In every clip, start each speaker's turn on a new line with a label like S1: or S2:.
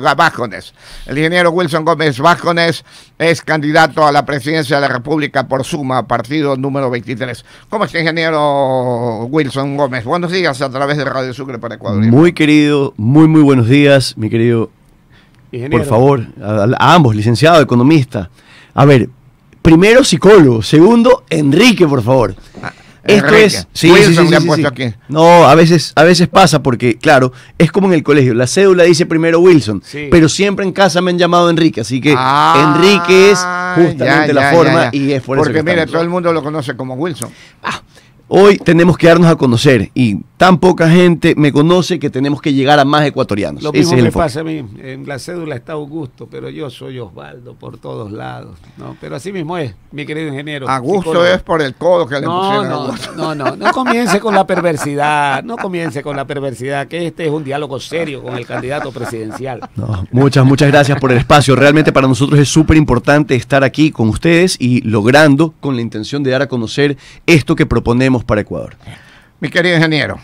S1: Vázquez. El ingeniero Wilson Gómez Vázquez es candidato a la presidencia de la República por Suma, partido número 23. ¿Cómo está, ingeniero Wilson Gómez? Buenos días a través de Radio Sucre para Ecuador.
S2: Muy querido, muy buenos días, mi querido ingeniero. Por favor, a ambos, licenciado, economista. A ver, primero psicólogo, segundo Enrique, por favor. Esto
S1: Enrique.
S2: es, sí.
S1: Aquí.
S2: No, a veces pasa porque, claro, es como en el colegio. La cédula dice primero Wilson, pero siempre en casa me han llamado Enrique, así que Enrique es justamente la forma y es por eso.
S1: Porque mire, todo el mundo lo conoce como Wilson.
S2: Hoy tenemos que darnos a conocer y tan poca gente me conoce que tenemos que llegar a más ecuatorianos.
S3: Lo mismo me pasa a mí. En la cédula está Augusto, pero yo soy Osvaldo por todos lados, ¿no? Pero así mismo es, mi querido ingeniero.
S1: Augusto psicólogo. Es por el codo que le pusieron.
S3: No comience con la perversidad, no comience con la perversidad, que este es un diálogo serio con el candidato presidencial.
S2: No, muchas gracias por el espacio. Realmente para nosotros es súper importante estar aquí con ustedes y logrando con la intención de dar a conocer esto que proponemos para Ecuador.
S1: Mi querido ingeniero,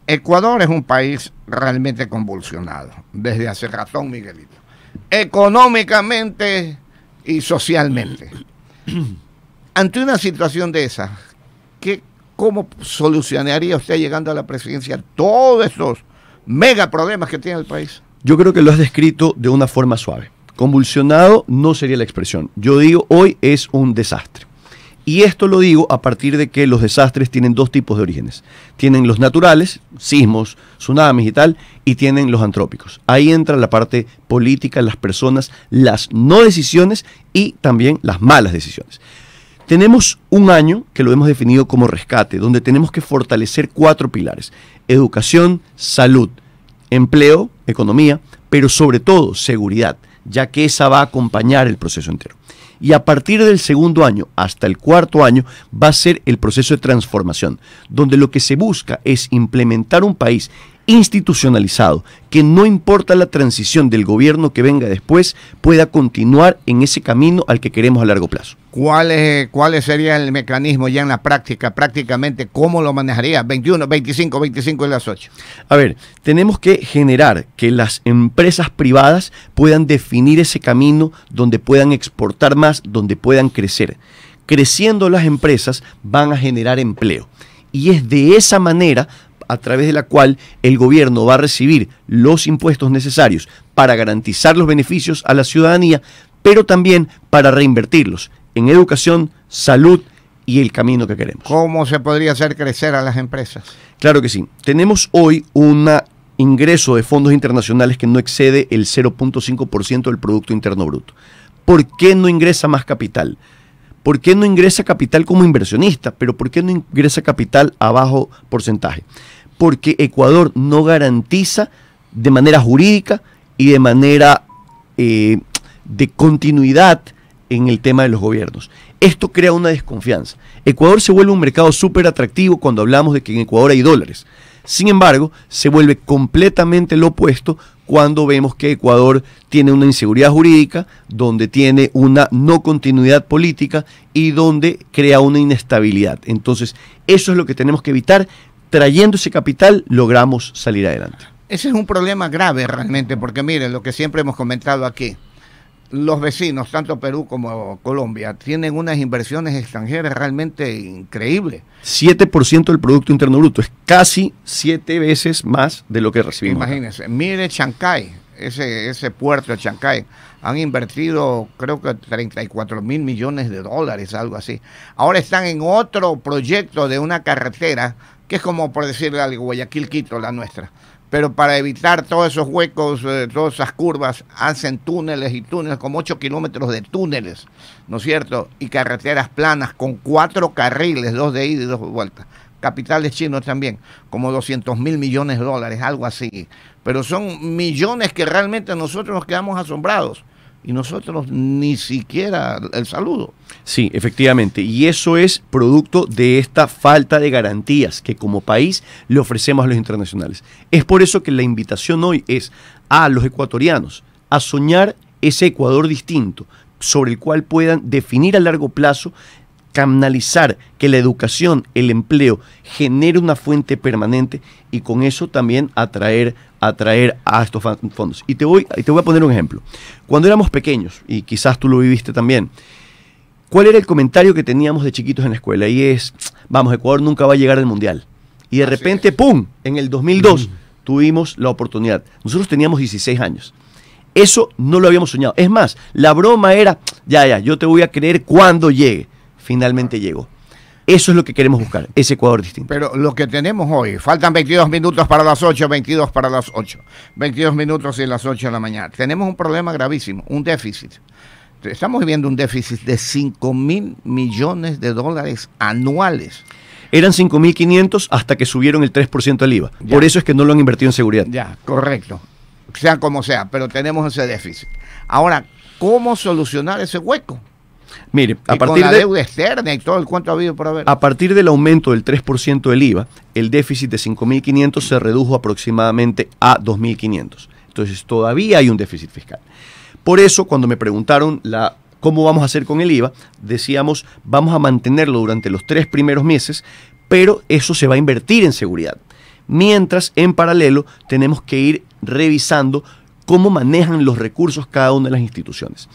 S1: Ecuador es un país realmente convulsionado desde hace ratón, Miguelito, económicamente y socialmente. Ante una situación de esa, ¿cómo solucionaría usted llegando a la presidencia todos estos mega problemas que tiene el país?
S2: Yo creo que lo has descrito de una forma suave. Convulsionado no sería la expresión. Yo digo, hoy es un desastre. Y esto lo digo a partir de que los desastres tienen dos tipos de orígenes. Tienen los naturales, sismos, tsunamis y tal, y tienen los antrópicos. Ahí entra la parte política, las personas, las no decisiones y también las malas decisiones. Tenemos un año que lo hemos definido como rescate, donde tenemos que fortalecer 4 pilares: educación, salud, empleo, economía, pero sobre todo seguridad, ya que esa va a acompañar el proceso entero. Y a partir del segundo año hasta el cuarto año va a ser el proceso de transformación, donde lo que se busca es implementar un país institucionalizado, que no importa la transición del gobierno que venga después, pueda continuar en ese camino al que queremos a largo plazo.
S1: ¿Cuál sería el mecanismo ya en la práctica? Prácticamente, ¿cómo lo manejaría? 21, 25 y las 8.
S2: A ver, tenemos que generar que las empresas privadas puedan definir ese camino donde puedan exportar más, donde puedan crecer. Creciendo las empresas van a generar empleo. Y es de esa manera a través de la cual el gobierno va a recibir los impuestos necesarios para garantizar los beneficios a la ciudadanía, pero también para reinvertirlos en educación, salud y el camino que queremos.
S1: ¿Cómo se podría hacer crecer a las empresas?
S2: Claro que sí. Tenemos hoy un ingreso de fondos internacionales que no excede el 0.5% del Producto Interno Bruto. ¿Por qué no ingresa más capital? ¿Por qué no ingresa capital como inversionista? Pero ¿por qué no ingresa capital a bajo porcentaje? Porque Ecuador no garantiza de manera jurídica y de manera de continuidad en el tema de los gobiernos. Esto crea una desconfianza. Ecuador se vuelve un mercado súper atractivo cuando hablamos de que en Ecuador hay dólares. Sin embargo, se vuelve completamente lo opuesto cuando vemos que Ecuador tiene una inseguridad jurídica, donde tiene una no continuidad política y donde crea una inestabilidad. Entonces, eso es lo que tenemos que evitar. Trayendo ese capital, logramos salir adelante.
S1: Ese es un problema grave realmente, porque miren, lo que siempre hemos comentado aquí, los vecinos, tanto Perú como Colombia, tienen unas inversiones extranjeras realmente increíbles.
S2: 7% del Producto Interno Bruto, es casi 7 veces más de lo que recibimos.
S1: Imagínense, mire Chancay, ese puerto de Chancay, han invertido creo que 34 mil millones de dólares, algo así. Ahora están en otro proyecto de una carretera, que es como por decirle algo, Guayaquil-Quito, la nuestra. Pero para evitar todos esos huecos, todas esas curvas, hacen túneles y túneles, como 8 kilómetros de túneles, ¿no es cierto? Y carreteras planas con 4 carriles, 2 de ida y 2 de vuelta. Capitales chinos también, como 200 mil millones de dólares, algo así. Pero son millones que realmente nosotros nos quedamos asombrados. Y nosotros ni siquiera el saludo.
S2: Sí, efectivamente. Y eso es producto de esta falta de garantías que como país le ofrecemos a los internacionales. Es por eso que la invitación hoy es a los ecuatorianos a soñar ese Ecuador distinto, sobre el cual puedan definir a largo plazo canalizar que la educación, el empleo, genere una fuente permanente y con eso también atraer a estos fondos. Y te voy a poner un ejemplo. Cuando éramos pequeños, y quizás tú lo viviste también, ¿cuál era el comentario que teníamos de chiquitos en la escuela? Y es, vamos, Ecuador nunca va a llegar al Mundial. Y de repente, ¡pum!, en el 2002 tuvimos la oportunidad. Nosotros teníamos 16 años. Eso no lo habíamos soñado. Es más, la broma era, ya, yo te voy a creer cuando llegue. Finalmente llegó. Eso es lo que queremos buscar, ese Ecuador distinto.
S1: Pero lo que tenemos hoy, faltan 22 minutos para las 8, 22 para las 8, 22 minutos y las 8 de la mañana. Tenemos un problema gravísimo, un déficit. Estamos viviendo un déficit de 5.000 millones de dólares anuales.
S2: Eran 5.500 hasta que subieron el 3% del IVA. Ya. Por eso es que no lo han invertido en seguridad.
S1: Ya, correcto. Sea como sea, pero tenemos ese déficit. Ahora, ¿cómo solucionar ese hueco?
S2: Mire,
S1: a partir de la deuda externa y todo el cuento ha habido por haber.
S2: A partir del aumento del 3% del IVA, el déficit de 5.500 se redujo aproximadamente a 2.500. Entonces, todavía hay un déficit fiscal. Por eso, cuando me preguntaron cómo vamos a hacer con el IVA, decíamos, vamos a mantenerlo durante los 3 primeros meses, pero eso se va a invertir en seguridad. Mientras, en paralelo, tenemos que ir revisando cómo manejan los recursos cada una de las instituciones.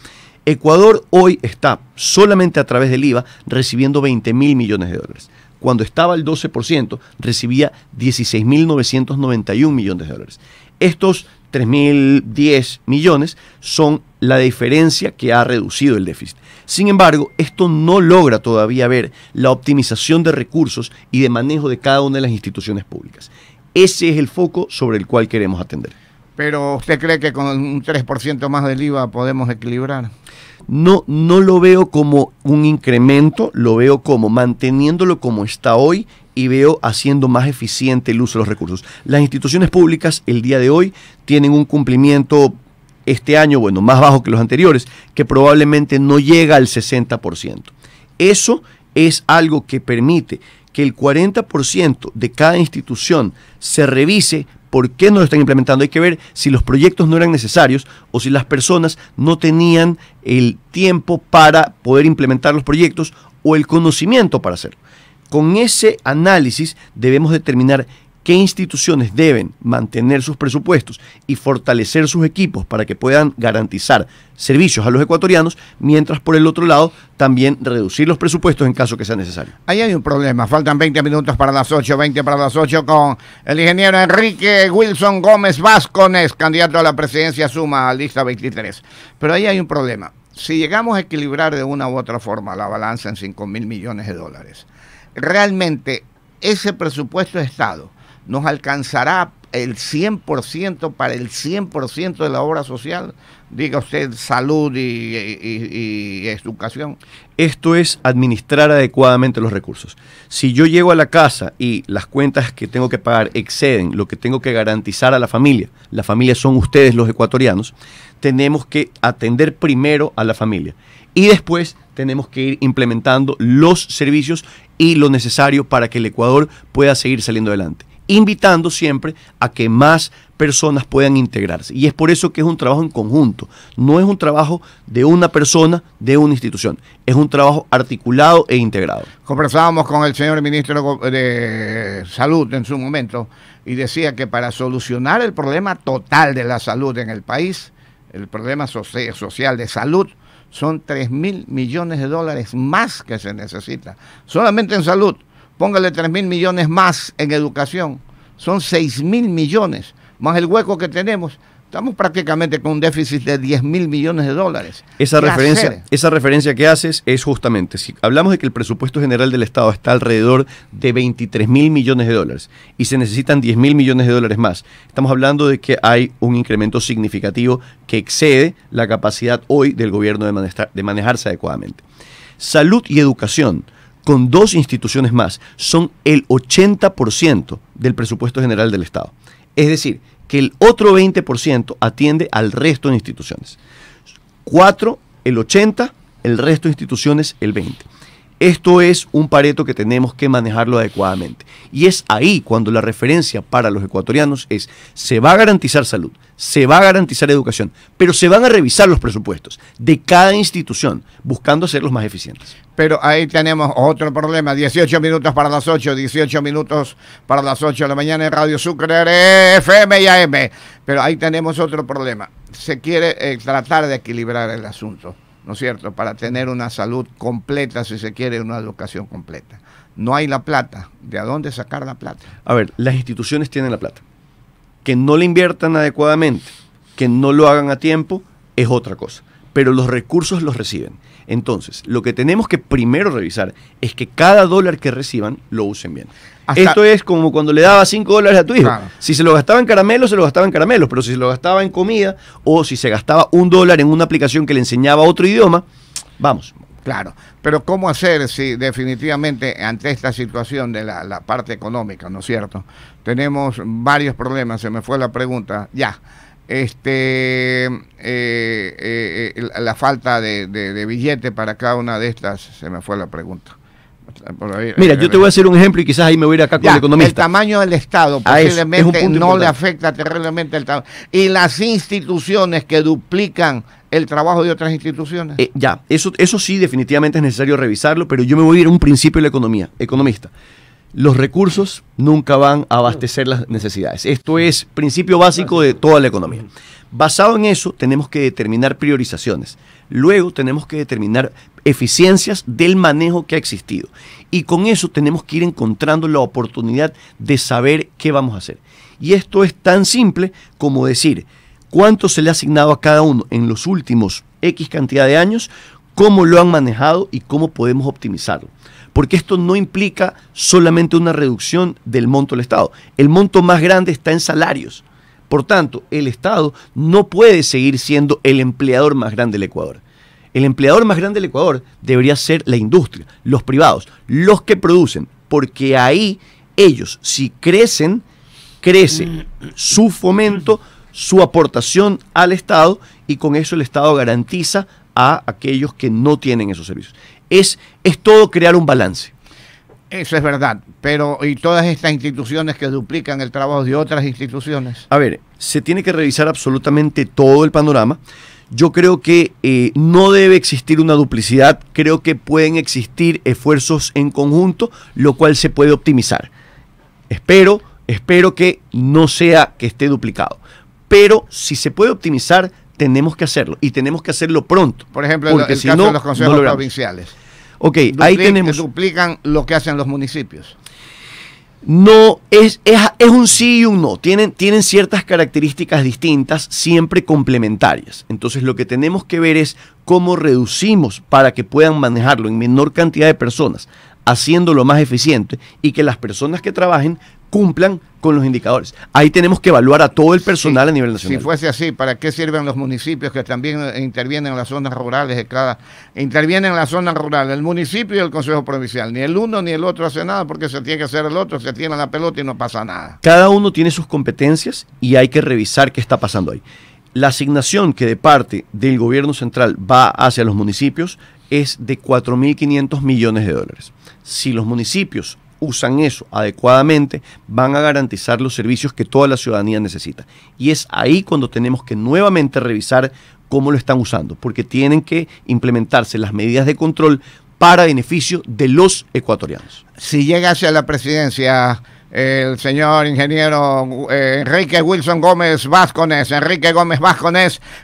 S2: Ecuador hoy está solamente a través del IVA recibiendo 20.000 millones de dólares. Cuando estaba al 12%, recibía 16.991 millones de dólares. Estos 3.010 millones son la diferencia que ha reducido el déficit. Sin embargo, esto no logra todavía ver la optimización de recursos y de manejo de cada una de las instituciones públicas. Ese es el foco sobre el cual queremos atender.
S1: Pero ¿usted cree que con un 3% más del IVA podemos equilibrar?
S2: No lo veo como un incremento, lo veo como manteniéndolo como está hoy y veo haciendo más eficiente el uso de los recursos. Las instituciones públicas el día de hoy tienen un cumplimiento este año, bueno, más bajo que los anteriores, que probablemente no llega al 60%. Eso es algo que permite que el 40% de cada institución se revise por qué no lo están implementando. Hay que ver si los proyectos no eran necesarios o si las personas no tenían el tiempo para poder implementar los proyectos o el conocimiento para hacerlo. Con ese análisis debemos determinar qué instituciones deben mantener sus presupuestos y fortalecer sus equipos para que puedan garantizar servicios a los ecuatorianos, mientras por el otro lado también reducir los presupuestos en caso que sea necesario.
S1: Ahí hay un problema, faltan 20 minutos para las 8, 20 para las 8 con el ingeniero Enrique Wilson Gómez Vázquez, candidato a la presidencia Suma, lista 23. Pero ahí hay un problema. Si llegamos a equilibrar de una u otra forma la balanza en 5.000 millones de dólares, realmente ese presupuesto de Estado nos alcanzará el 100% para el 100% de la obra social, diga usted salud y educación.
S2: Esto es administrar adecuadamente los recursos. Si yo llego a la casa y las cuentas que tengo que pagar exceden lo que tengo que garantizar a la familia son ustedes los ecuatorianos, tenemos que atender primero a la familia y después tenemos que ir implementando los servicios y lo necesario para que el Ecuador pueda seguir saliendo adelante, invitando siempre a que más personas puedan integrarse. Y es por eso que es un trabajo en conjunto. No es un trabajo de una persona, de una institución. Es un trabajo articulado e integrado.
S1: Conversábamos con el señor ministro de Salud en su momento y decía que para solucionar el problema total de la salud en el país, el problema social de salud, son 3.000 millones de dólares más que se necesita. Solamente en salud. Póngale 3.000 millones más en educación, son 6.000 millones, más el hueco que tenemos, estamos prácticamente con un déficit de 10.000 millones de dólares.
S2: Esa referencia que haces es justamente, si hablamos de que el presupuesto general del Estado está alrededor de 23.000 millones de dólares y se necesitan 10.000 millones de dólares más, estamos hablando de que hay un incremento significativo que excede la capacidad hoy del gobierno de manejarse adecuadamente. Salud y educación, con 2 instituciones más, son el 80% del presupuesto general del Estado. Es decir, que el otro 20% atiende al resto de instituciones. 4, el 80%, el resto de instituciones, el 20%. Esto es un Pareto que tenemos que manejarlo adecuadamente. Y es ahí cuando la referencia para los ecuatorianos es, se va a garantizar salud, se va a garantizar educación, pero se van a revisar los presupuestos de cada institución, buscando hacerlos más eficientes.
S1: Pero ahí tenemos otro problema, 18 minutos para las 8, 18 minutos para las 8 de la mañana en Radio Sucre, FM y AM. Pero ahí tenemos otro problema. Se quiere tratar de equilibrar el asunto, ¿no es cierto? Para tener una salud completa, si se quiere, una educación completa. No hay la plata. ¿De dónde sacar la plata?
S2: A ver, las instituciones tienen la plata. Que no la inviertan adecuadamente, que no lo hagan a tiempo, es otra cosa. Pero los recursos los reciben. Entonces, lo que tenemos que primero revisar es que cada dólar que reciban lo usen bien. Esto es como cuando le dabas $5 a tu hijo. Claro. Si se lo gastaba en caramelos, se lo gastaba en caramelos, pero si se lo gastaba en comida o si se gastaba $1 en una aplicación que le enseñaba otro idioma, vamos.
S1: Claro, pero ¿cómo hacer si definitivamente ante esta situación de la parte económica, ¿no es cierto? Tenemos varios problemas, se me fue la pregunta, ya. La falta de billete para cada una de estas, se me fue la pregunta.
S2: Mira, yo te voy a hacer un ejemplo y quizás ahí me voy a ir acá con el economista.
S1: El tamaño del Estado posiblemente no le afecta terriblemente el tamaño. Y las instituciones que duplican el trabajo de otras instituciones.
S2: Eso sí definitivamente es necesario revisarlo, pero yo me voy a ir a un principio de la economía, economista. Los recursos nunca van a abastecer las necesidades. Esto es principio básico de toda la economía. Basado en eso, tenemos que determinar priorizaciones. Luego tenemos que determinar eficiencias del manejo que ha existido. Y con eso tenemos que ir encontrando la oportunidad de saber qué vamos a hacer. Y esto es tan simple como decir cuánto se le ha asignado a cada uno en los últimos X cantidad de años, cómo lo han manejado y cómo podemos optimizarlo. Porque esto no implica solamente una reducción del monto del Estado. El monto más grande está en salarios. Por tanto, el Estado no puede seguir siendo el empleador más grande del Ecuador. El empleador más grande del Ecuador debería ser la industria, los privados, los que producen. Porque ahí ellos, si crece su fomento, su aportación al Estado, y con eso el Estado garantiza a aquellos que no tienen esos servicios. Es todo crear un balance.
S1: Eso es verdad, pero ¿y todas estas instituciones que duplican el trabajo de otras instituciones?
S2: A ver, se tiene que revisar absolutamente todo el panorama. Yo creo que no debe existir una duplicidad, creo que pueden existir esfuerzos en conjunto, lo cual se puede optimizar. Espero que no sea que esté duplicado, pero si se puede optimizar, tenemos que hacerlo y tenemos que hacerlo pronto.
S1: Por ejemplo, el caso de los consejos provinciales.
S2: Ok, ahí tenemos.
S1: Duplican lo que hacen los municipios.
S2: No, es un sí y un no. Tienen ciertas características distintas, siempre complementarias. Entonces lo que tenemos que ver es cómo reducimos para que puedan manejarlo en menor cantidad de personas, haciéndolo más eficiente y que las personas que trabajen cumplan con los indicadores. Ahí tenemos que evaluar a todo el personal a nivel nacional.
S1: Si fuese así, ¿para qué sirven los municipios que también intervienen en las zonas rurales intervienen en la zona rural, el municipio y el Consejo Provincial? Ni el uno ni el otro hace nada porque se tiene que hacer el otro, se tiene la pelota y no pasa nada.
S2: Cada uno tiene sus competencias y hay que revisar qué está pasando ahí. La asignación que de parte del gobierno central va hacia los municipios es de 4.500 millones de dólares. Si los municipios usan eso adecuadamente, van a garantizar los servicios que toda la ciudadanía necesita. Y es ahí cuando tenemos que nuevamente revisar cómo lo están usando, porque tienen que implementarse las medidas de control para beneficio de los ecuatorianos.
S1: Si llegase a la presidencia el señor ingeniero Enrique Wilson Gómez Vázquez,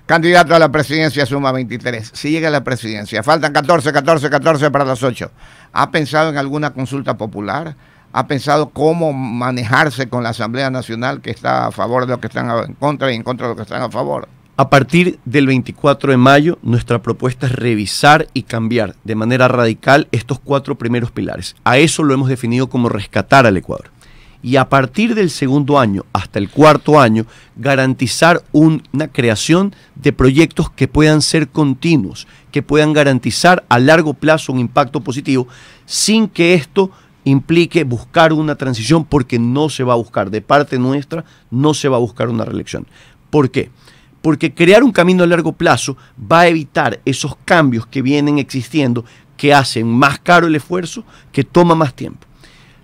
S1: candidato a la presidencia suma 23. Si llega a la presidencia, faltan 14 para las 8. ¿Ha pensado en alguna consulta popular? ¿Ha pensado cómo manejarse con la Asamblea Nacional que está a favor de los que están en contra y en contra de los que están a favor?
S2: A partir del 24 de mayo, nuestra propuesta es revisar y cambiar de manera radical estos 4 primeros pilares. A eso lo hemos definido como rescatar al Ecuador. Y a partir del segundo año hasta el cuarto año, garantizar una creación de proyectos que puedan ser continuos, que puedan garantizar a largo plazo un impacto positivo, sin que esto implique buscar una transición, porque no se va a buscar, de parte nuestra, no se va a buscar una reelección. ¿Por qué? Porque crear un camino a largo plazo va a evitar esos cambios que vienen existiendo, que hacen más caro el esfuerzo, que toma más tiempo.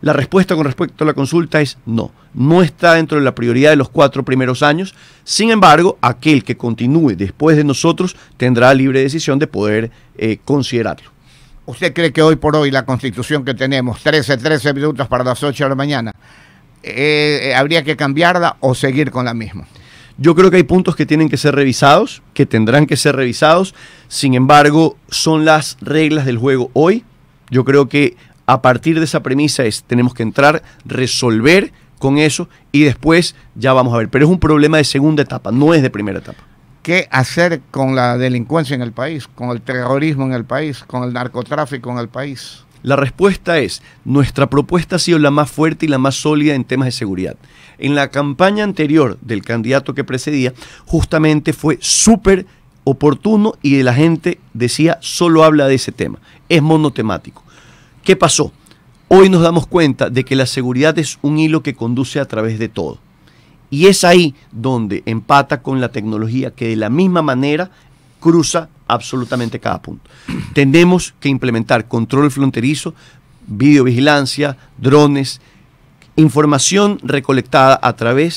S2: La respuesta con respecto a la consulta es no. No está dentro de la prioridad de los 4 primeros años. Sin embargo, aquel que continúe después de nosotros tendrá libre decisión de poder considerarlo.
S1: ¿Usted cree que hoy por hoy la Constitución que tenemos, 13 minutos para las 8 de la mañana, habría que cambiarla o seguir con la misma?
S2: Yo creo que hay puntos que tienen que ser revisados, que tendrán que ser revisados. Sin embargo, son las reglas del juego hoy. Yo creo que a partir de esa premisa tenemos que entrar, resolver con eso y después ya vamos a ver. Pero es un problema de segunda etapa, no es de primera etapa.
S1: ¿Qué hacer con la delincuencia en el país, con el terrorismo en el país, con el narcotráfico en el país?
S2: La respuesta es, nuestra propuesta ha sido la más fuerte y la más sólida en temas de seguridad. En la campaña anterior del candidato que precedía, justamente fue súper oportuno y la gente decía, solo habla de ese tema, es monotemático. ¿Qué pasó? Hoy nos damos cuenta de que la seguridad es un hilo que conduce a través de todo. Y es ahí donde empata con la tecnología que de la misma manera cruza absolutamente cada punto. Tenemos que implementar control fronterizo, videovigilancia, drones, información recolectada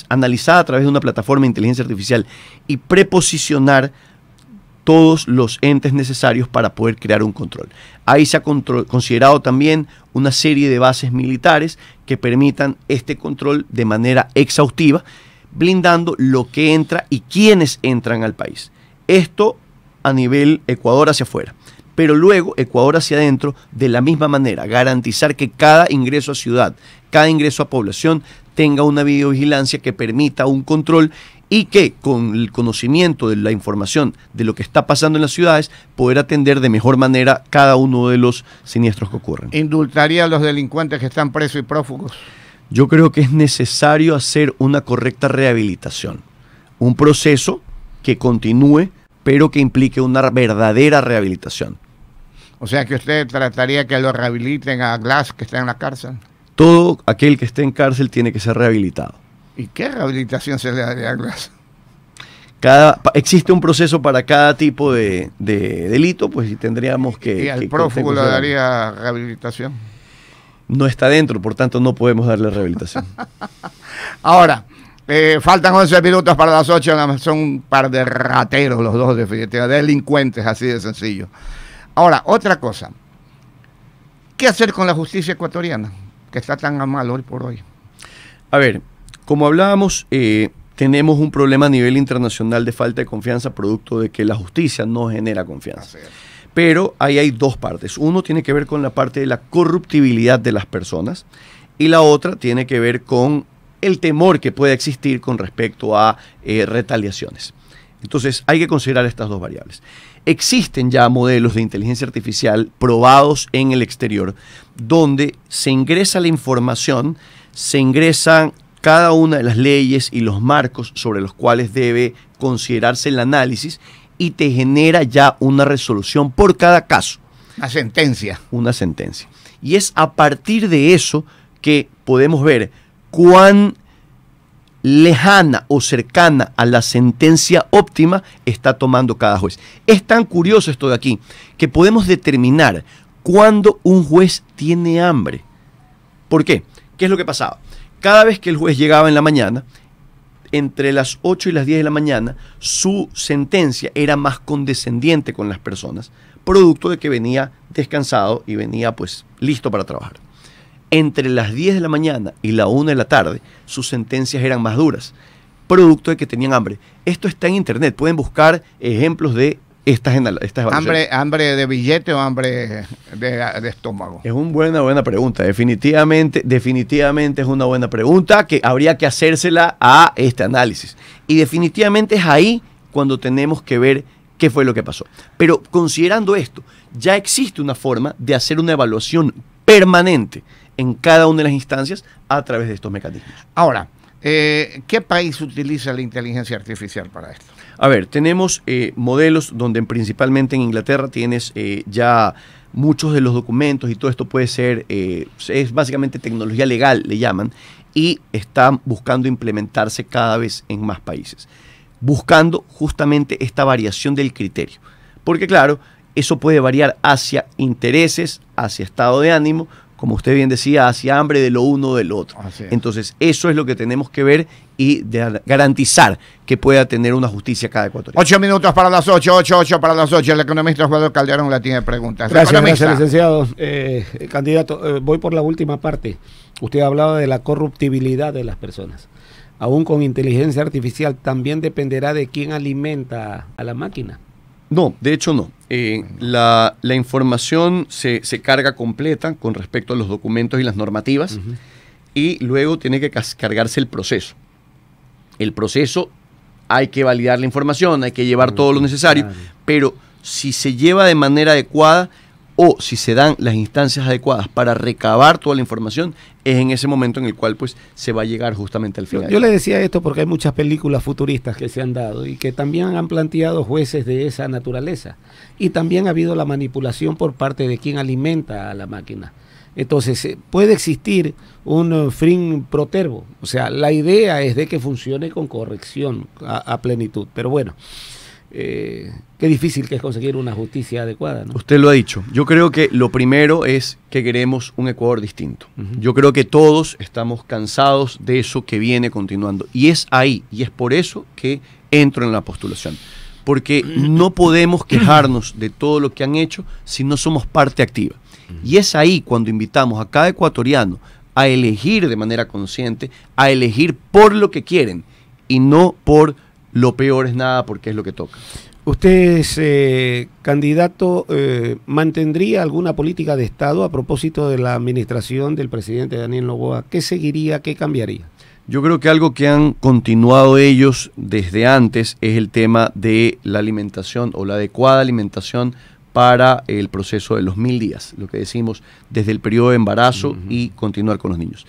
S2: analizada a través de una plataforma de inteligencia artificial y preposicionar todos los entes necesarios para poder crear un control. Ahí se ha considerado también una serie de bases militares que permitan este control de manera exhaustiva, blindando lo que entra y quiénes entran al país. Esto a nivel Ecuador hacia afuera, pero luego Ecuador hacia adentro, de la misma manera, garantizar que cada ingreso a ciudad, cada ingreso a población tenga una videovigilancia que permita un control y que con el conocimiento de la información de lo que está pasando en las ciudades, poder atender de mejor manera cada uno de los siniestros que ocurren.
S1: ¿Indultaría a los delincuentes que están presos y prófugos?
S2: Yo creo que es necesario hacer una correcta rehabilitación, un proceso que continúe, pero que implique una verdadera rehabilitación.
S1: O sea que usted trataría que lo rehabiliten a Glass, que está en la cárcel.
S2: Todo aquel que esté en cárcel tiene que ser rehabilitado.
S1: ¿Y qué rehabilitación se le daría a Glass?
S2: Existe un proceso para cada tipo de delito, pues y tendríamos que...
S1: ¿Y al prófugo le daría rehabilitación?
S2: No está dentro, por tanto no podemos darle rehabilitación.
S1: Ahora, faltan 11 minutos para las 8, son un par de rateros los dos, definitivamente, delincuentes, así de sencillo. Ahora, otra cosa, ¿qué hacer con la justicia ecuatoriana, que está tan mal hoy por hoy?
S2: A ver, como hablábamos, tenemos un problema a nivel internacional de falta de confianza, producto de que la justicia no genera confianza. Pero ahí hay dos partes. Uno tiene que ver con la parte de la corruptibilidad de las personas y la otra tiene que ver con el temor que puede existir con respecto a retaliaciones. Entonces hay que considerar estas dos variables. Existen ya modelos de inteligencia artificial probados en el exterior donde se ingresa la información, se ingresan cada una de las leyes y los marcos sobre los cuales debe considerarse el análisis y te genera ya una resolución por cada caso.
S1: Una sentencia.
S2: Una sentencia. Y es a partir de eso que podemos ver cuán lejana o cercana a la sentencia óptima está tomando cada juez. Es tan curioso esto de aquí que podemos determinar cuándo un juez tiene hambre. ¿Por qué? ¿Qué es lo que pasaba? Cada vez que el juez llegaba en la mañana, entre las 8 y las 10 de la mañana, su sentencia era más condescendiente con las personas, producto de que venía descansado y venía pues listo para trabajar. Entre las 10 de la mañana y la 1 de la tarde, sus sentencias eran más duras, producto de que tenían hambre. Esto está en internet, pueden buscar ejemplos de estas evaluaciones.
S1: ¿Hambre de billete o hambre de estómago?
S2: Es una buena pregunta, definitivamente es una buena pregunta que habría que hacérsela a este análisis. Y definitivamente es ahí cuando tenemos que ver qué fue lo que pasó. Pero considerando esto, ya existe una forma de hacer una evaluación permanente en cada una de las instancias a través de estos mecanismos.
S1: Ahora, ¿qué país utiliza la inteligencia artificial para esto?
S2: A ver, tenemos modelos donde principalmente en Inglaterra tienes ya muchos de los documentos y todo esto puede ser, es básicamente tecnología legal, le llaman, y están buscando implementarse cada vez en más países, buscando justamente esta variación del criterio. Porque claro, eso puede variar hacia intereses, hacia estado de ánimo, como usted bien decía, hacia hambre de lo uno o del otro. Entonces, eso es lo que tenemos que ver y garantizar que pueda tener una justicia cada ecuatoriano.
S1: 8 minutos para las 8, 8 para las 8. El economista Osvaldo Calderón la tiene preguntas.
S3: Gracias, licenciado. Candidato, voy por la última parte. Usted ha hablado de la corruptibilidad de las personas. Aún con inteligencia artificial, también dependerá de quién alimenta a la máquina.
S2: No, de hecho no. La información se carga completa con respecto a los documentos y las normativas, y luego tiene que cargarse el proceso. El proceso, hay que validar la información, hay que llevar todo lo necesario, pero si se lleva de manera adecuada o si se dan las instancias adecuadas para recabar toda la información, es en ese momento en el cual pues se va a llegar justamente al final.
S3: Yo le decía esto porque hay muchas películas futuristas que se han dado y que también han planteado jueces de esa naturaleza. Y también ha habido la manipulación por parte de quien alimenta a la máquina. Entonces, puede existir un fin protervo. O sea, la idea es de que funcione con corrección a plenitud. Pero bueno, qué difícil que es conseguir una justicia adecuada, ¿no?
S2: Usted lo ha dicho. Yo creo que lo primero es que queremos un Ecuador distinto. Yo creo que todos estamos cansados de eso que viene continuando. Y es ahí, y es por eso que entro en la postulación. Porque no podemos quejarnos de todo lo que han hecho si no somos parte activa. Y es ahí cuando invitamos a cada ecuatoriano a elegir de manera consciente, a elegir por lo que quieren y no por lo peor es nada porque es lo que toca.
S3: Usted es candidato, ¿mantendría alguna política de Estado a propósito de la administración del presidente Daniel Noboa? ¿Qué seguiría, qué cambiaría?
S2: Yo creo que algo que han continuado ellos desde antes es el tema de la alimentación o la adecuada alimentación para el proceso de los 1000 días, lo que decimos desde el periodo de embarazo y continuar con los niños.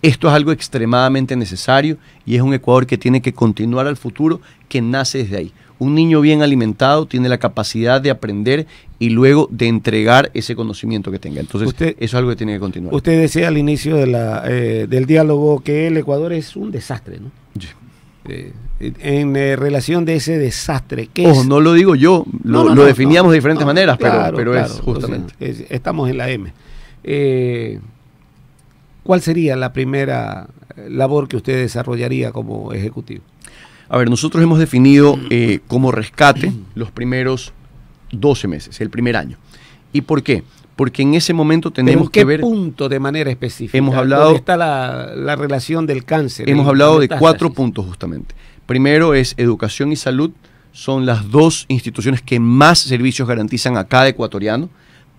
S2: Esto es algo extremadamente necesario y es un Ecuador que tiene que continuar al futuro, que nace desde ahí. Un niño bien alimentado tiene la capacidad de aprender y luego de entregar ese conocimiento que tenga. Entonces, eso es algo que tiene que continuar.
S3: Usted decía al inicio de del diálogo que el Ecuador es un desastre, ¿no?
S2: Sí.
S3: En relación de ese desastre, ¿qué
S2: Ojo,
S3: es?
S2: no lo digo yo, lo definíamos de diferentes maneras,
S3: claro,
S2: pero
S3: claro,
S2: es justamente.
S3: O sea, estamos en la M. ¿Cuál sería la primera labor que usted desarrollaría como ejecutivo?
S2: A ver, nosotros hemos definido como rescate los primeros 12 meses, el primer año. ¿Y por qué? Porque en ese momento tenemos que ver...
S3: ¿En qué punto de manera específica?
S2: Hemos hablado...
S3: ¿Dónde está la relación del cáncer?
S2: Hemos hablado de 4 puntos justamente. Primero es educación y salud. Son las 2 instituciones que más servicios garantizan a cada ecuatoriano,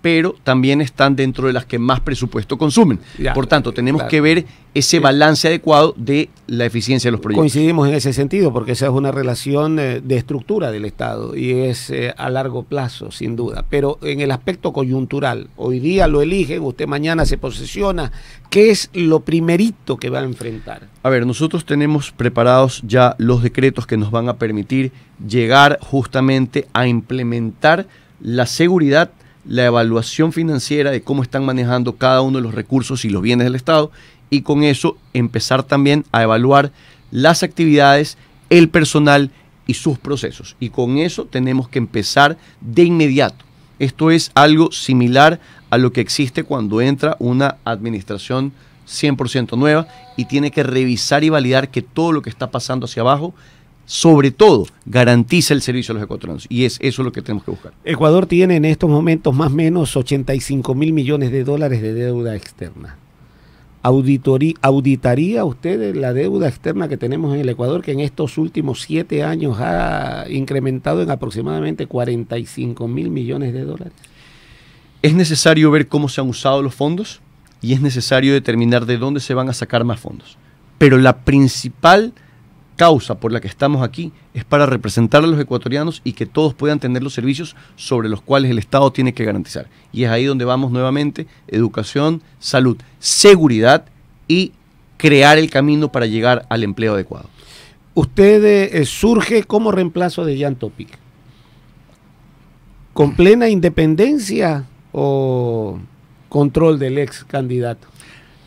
S2: pero también están dentro de las que más presupuesto consumen.
S3: Ya,
S2: por tanto, tenemos
S3: claro,
S2: que ver ese balance adecuado de la eficiencia de los proyectos.
S3: Coincidimos en ese sentido, porque esa es una relación de estructura del Estado y es a largo plazo, sin duda. Pero en el aspecto coyuntural, hoy día lo eligen, usted mañana se posesiona. ¿Qué es lo primerito que va a enfrentar?
S2: A ver, nosotros tenemos preparados ya los decretos que nos van a permitir llegar justamente a implementar la seguridad, la evaluación financiera de cómo están manejando cada uno de los recursos y los bienes del Estado, y con eso empezar también a evaluar las actividades, el personal y sus procesos. Y con eso tenemos que empezar de inmediato. Esto es algo similar a lo que existe cuando entra una administración 100% nueva y tiene que revisar y validar que todo lo que está pasando hacia abajo, sobre todo, garantiza el servicio a los ecuatorianos. Y es eso lo que tenemos que buscar.
S3: Ecuador tiene en estos momentos más o menos 85.000 millones de dólares de deuda externa. ¿Auditaría usted la deuda externa que tenemos en el Ecuador, que en estos últimos 7 años ha incrementado en aproximadamente 45.000 millones de dólares?
S2: Es necesario ver cómo se han usado los fondos y es necesario determinar de dónde se van a sacar más fondos. Pero la principal causa por la que estamos aquí es para representar a los ecuatorianos y que todos puedan tener los servicios sobre los cuales el Estado tiene que garantizar. Y es ahí donde vamos nuevamente: educación, salud, seguridad y crear el camino para llegar al empleo adecuado.
S3: Usted surge como reemplazo de Jan Topic. ¿Con plena independencia o control del ex candidato?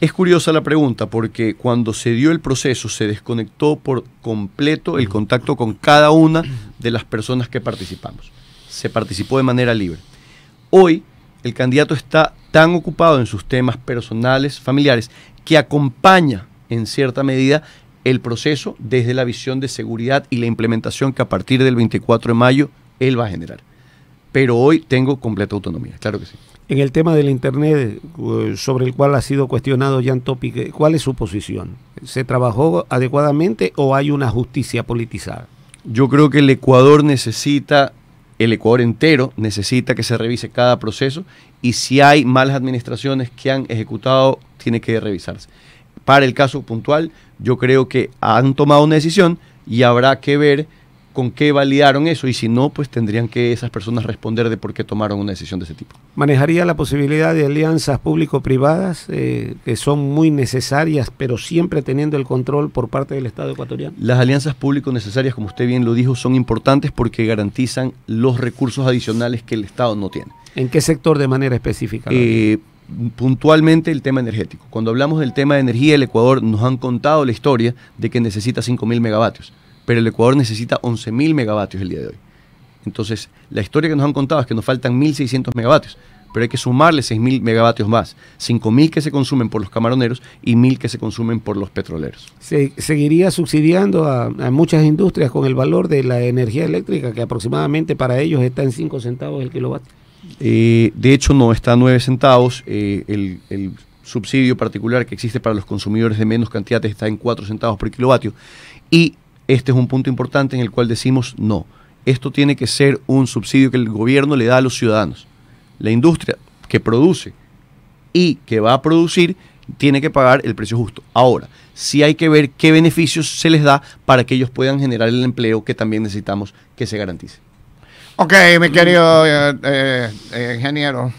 S2: Es curiosa la pregunta porque cuando se dio el proceso se desconectó por completo el contacto con cada una de las personas que participamos. Se participó de manera libre. Hoy el candidato está tan ocupado en sus temas personales, familiares, que acompaña en cierta medida el proceso desde la visión de seguridad y la implementación que a partir del 24 de mayo él va a generar. Pero hoy tengo completa autonomía, claro que sí.
S3: En el tema del Internet, sobre el cual ha sido cuestionado Jan Topic, ¿cuál es su posición? ¿Se trabajó adecuadamente o hay una justicia politizada?
S2: Yo creo que el Ecuador entero necesita que se revise cada proceso, y si hay malas administraciones que han ejecutado, tiene que revisarse. Para el caso puntual, yo creo que han tomado una decisión y habrá que ver con qué validaron eso, y si no, pues tendrían que esas personas responder de por qué tomaron una decisión de ese tipo.
S3: ¿Manejaría la posibilidad de alianzas público-privadas que son muy necesarias, pero siempre teniendo el control por parte del Estado ecuatoriano?
S2: Las alianzas público necesarias, como usted bien lo dijo, son importantes porque garantizan los recursos adicionales que el Estado no tiene.
S3: ¿En qué sector de manera específica?
S2: Puntualmente el tema energético. Cuando hablamos del tema de energía, el Ecuador nos han contado la historia de que necesita 5.000 megavatios. Pero el Ecuador necesita 11.000 megavatios el día de hoy. Entonces, la historia que nos han contado es que nos faltan 1.600 megavatios, pero hay que sumarle 6.000 megavatios más, 5.000 que se consumen por los camaroneros y 1.000 que se consumen por los petroleros.
S3: ¿Se seguiría subsidiando a muchas industrias con el valor de la energía eléctrica, que aproximadamente para ellos está en 5 centavos el kilovatio?
S2: De hecho, no, está a 9 centavos. El subsidio particular que existe para los consumidores de menos cantidad está en 4 centavos por kilovatio. Y este es un punto importante en el cual decimos no. Esto tiene que ser un subsidio que el gobierno le da a los ciudadanos. La industria que produce y que va a producir tiene que pagar el precio justo. Ahora, sí hay que ver qué beneficios se les da para que ellos puedan generar el empleo que también necesitamos que se garantice.
S1: Ok, mi querido ingeniero,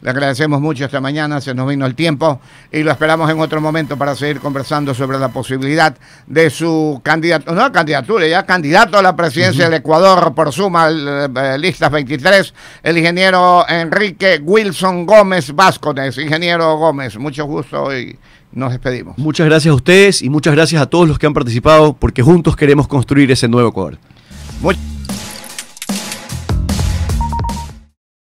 S1: le agradecemos mucho esta mañana, se nos vino el tiempo y lo esperamos en otro momento para seguir conversando sobre la posibilidad de su candidatura, ya candidato a la presidencia del Ecuador por suma listas 23, el ingeniero Enrique Wilson Gómez Vázquez. Ingeniero Gómez, mucho gusto y nos despedimos.
S2: Muchas gracias a ustedes y muchas gracias a todos los que han participado, porque juntos queremos construir ese nuevo Ecuador.